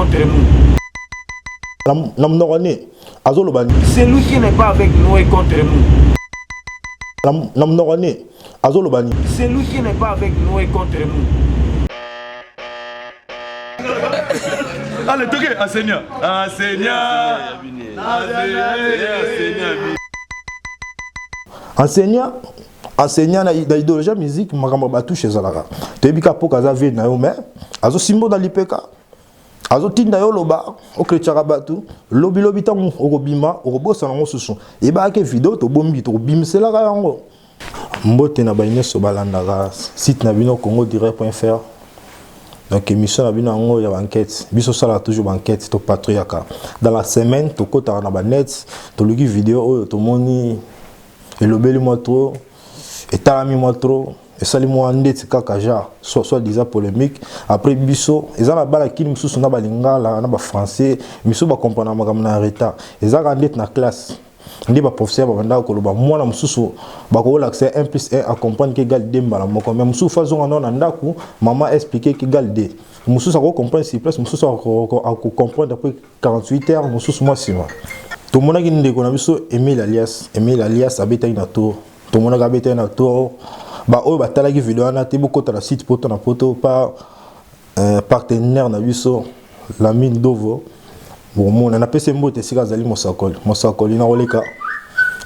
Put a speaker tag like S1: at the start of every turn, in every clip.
S1: contre nous.
S2: C'est lui qui n'est pas avec nous et contre nous.
S1: C'est lui qui n'est pas avec nous et contre nous.
S3: Allez, toquez, enseignant.
S4: Enseignant na idéologie musique makambo batu chez Zalaka. Tebika poka za vie na yo mais azo simbo dans l'IPK. Azo tinda yo loba o kretiaka batu lobi tango okobima okobosa nango susu. Eba ke video to bombi to bimsela ka yango. Mbote na baine so balandaka site na bino congodirect.fr. Donc émission na bino ngo ya enquête. Biso sala toujours enquête to patriaka. Dans la semaine to kota na ba net to lugi vidéo oyo to moni elobeli mo trop et talami moi trop et sali moi ndeti kaka genre soit disant polémique après biso ezana bala kini mususu na balingala na ba français biso ba comprendre makambo na retard ezaka ndeti na classe ndi ba professeur ba banda ko loba mwana mususu ba ko l'accès 1 + 1 à comprendre que égal 2 mbala moko mais mususu façon na ndaku maman expliquer que égal 2 mususu ko comprendre si place mususu ko comprendre après 48 heures mususu moi sima tout monde qui ndeko na biso Emile alias abeta ina tour tout le monde a habité na tour ba o ba tala ki vidéo na te boko ta site poto na poto par partenaire na biso la mine Dovo bon mon na pese mbote sika zali mosakoli na oleka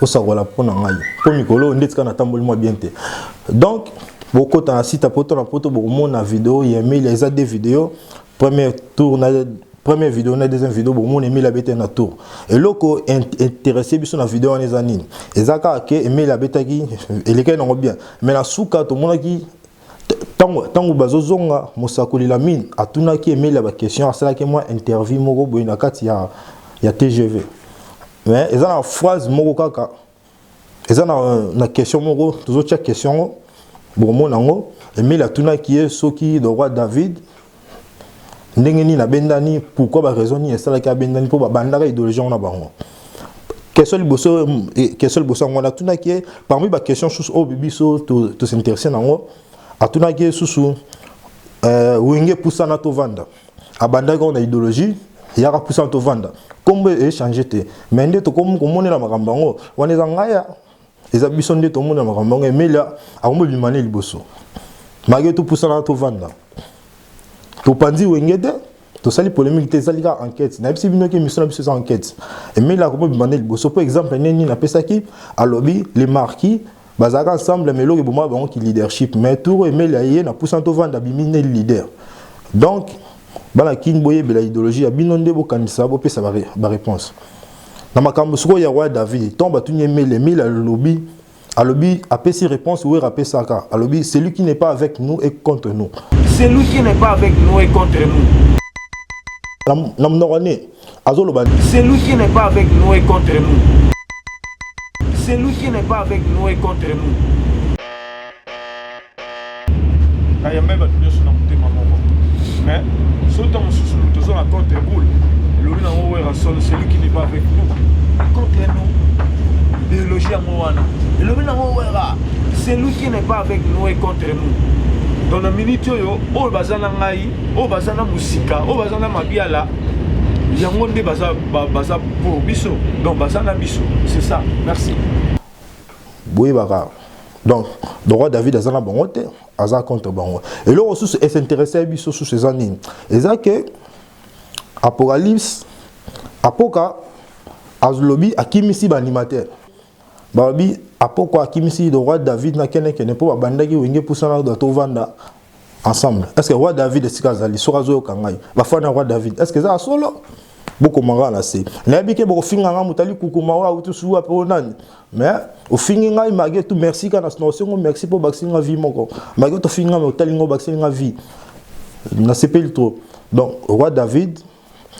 S4: o sakola pona ngai po mikolo ndetika na tamboli mo bien te donc boko ta site poto na poto bon mon na vidéo Emile les a des vidéos première vidéo na deuxième vidéo bon mon Emile abeta na tour et loko intéressé biso na vidéo en anine ezaka ke Emile abeta ki eleka na bien mais la souka to mona ki tango bazozonga mosakoli la mine atuna ki Emile ba question asala ke moi interview moko boy na kati ya TGV mais ezana phrase moko kaka ezana na question moko toujours chaque question bon mon nango Emile atuna ki soki le roi David ndengeni na bendani pourquoi ba raison ni ça la ka bendani pour ba bandaka idéologie na bango question bosso ngona tuna ki parmi ba question sous au bibiso to s'intéresser nango atuna ki susu wenge poussa na to vanda abandaka na idéologie yaka poussa na to vanda kombe échanger te mais nde to comme komonela makambo ngo wana ngaya eza biso nde to mona makambo ngo emela akombo bimane liboso mage to poussa na to vanda to pandi wengede to sali polémique te salika enquête na bisi bino ke mission na biso enquête et mais la comme bimane liboso par exemple neni na pesaki à lobby les marquis bazaka ensemble mais lo ke boma bango ki leadership mais tour emela ye na poussa to vanda bimine leader donc bala kin boye bela idéologie bino nde bo kanisa bo pesa ba réponse na makambo soko ya roi David tomba tunye emela lobby à lobby apesi réponse ou rapé saka à lobby c'est lui qui n'est pas avec nous et contre nous.
S1: C'est lui qui n'est pas avec nous et contre nous. C'est lui qui n'est pas avec nous et contre nous. C'est lui qui n'est pas avec nous et contre nous.
S3: Mais c'est lui qui n'est pas avec nous contre nous.
S1: Idéologie à Moana. C'est lui qui n'est pas avec nous et contre nous.
S3: Dans la minute, oh bazana ngai, oh bazana musika, oh bazana mabiala. Yango nde baza pour biso. Donc bazana biso, c'est ça. Merci.
S4: Boye baka. Donc, le roi David azana bangote, aza contre bango. Et là aussi est s'intéresser à biso sur ces années. Et ça que Apocalypse apoka azlobi akimisi ba animateur. Babi apoko akimisi le roi David na kene po bandaki wenge pusana do to vanda ensemble. Est-ce que roi David est kazali sorazo kangai ba fana roi David est-ce que ça solo boko manga na se na bike boko finga nga mutali kukuma wa utu suwa pe nani mais au fingi ngai mage tu merci kana snosengo merci pour baxinga vie moko mage to finga mutali ngo baxinga vie na sepel trop donc roi David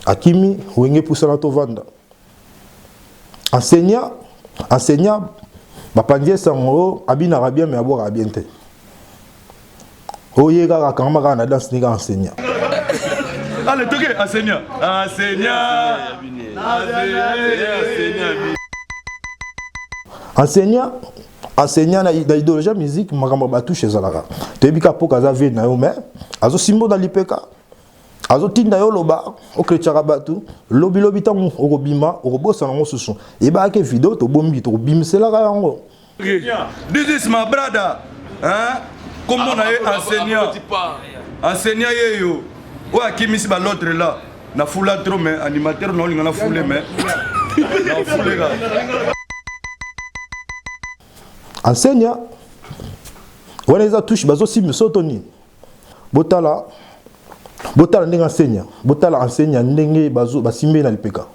S4: akimi wenge pusana to vanda enseignant bapandie sango abina rabia mais abo rabien te oyeka kakamba kana danse ni enseignant.
S3: Allez, toquez, enseignant.
S4: Enseignant na idéologie musique makambo batu chez Zalaka. Tebika poka za vie na yo mais azo simbo dans l'IPK. azo tinda yo loba okretchaka bato lobi lobi tango okobima okobosa nango susu eba ke vidéo to bombi to bimisela yango.
S5: This is my brother, hein? Comment on a enseignant yeyo ou akimisi ba l'autre là na foula trop mais animateur non linga na foulé mais na foulé ga
S4: enseignant wana eza touche bazo si misotoni botala ndenge enseignant botala enseignant ndenge bazo basimbe na lipeka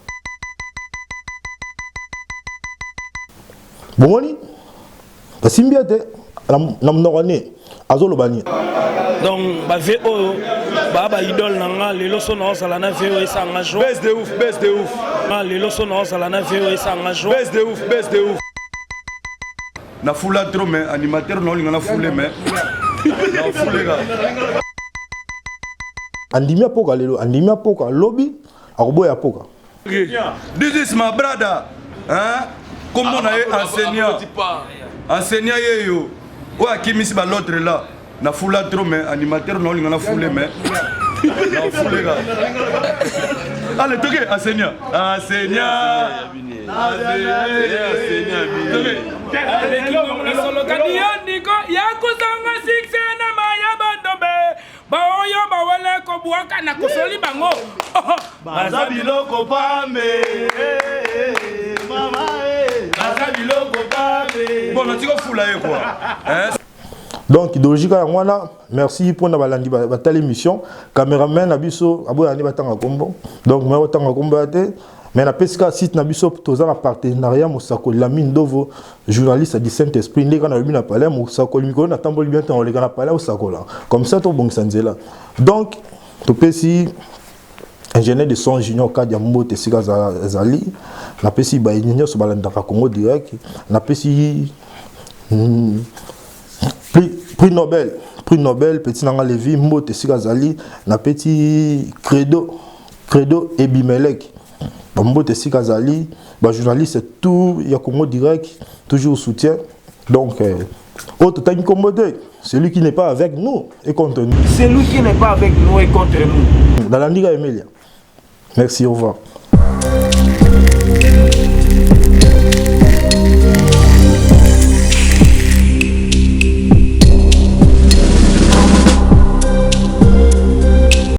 S4: bomoni basimbi ate na mnokone azolobani
S6: donc ba VO ba idole nanga lelo so na osala na VO esa engagement
S5: baisse de ouf
S6: lelo so na osala na VO esa engagement
S5: baisse de ouf na foula trop mais animateur non linga na foulé mais na foulé ga
S4: andimi apoka lelo andimi apoka lobi akoboya apoka.
S5: This is my brother, hein? Comment on a enseignant yeyo ou akimisi ba l'autre là na foula trop mais animateur non linga na foulé mais na foulé ga allez toke enseignant
S6: baoyo bawele kobuaka na kosoli bango
S2: baza biloko pambe mama baza biloko pambe
S5: bon natiko fula ye quoi hein.
S4: Donc idéologique wana merci pour na balandi batali émission cameraman na biso aboya ni batanga kombo donc moi batanga kombo ate mais na pesika site na biso toza na partenariat Mosako Lamine Dovo journaliste du Saint-Esprit ndeka na lumina palais Mosako mikolo na tamboli bien temps leka na palais Mosako là comme ça to bongisa nzela donc to pesi ingénieur de son junior Kadia Mbote sika zali na pesi ba ingénieur so balanda ka Congo direct na pesi prix Nobel petit nanga Levi Mbote sika zali na petit credo Ebimelek Mbote sika zali ba journaliste tout ya Congo direct toujours soutien donc autre temps commodé celui qui n'est pas avec nous est contre nous,
S1: celui qui n'est pas avec nous est contre nous.
S4: dans la Liga Emilia. Merci, au revoir.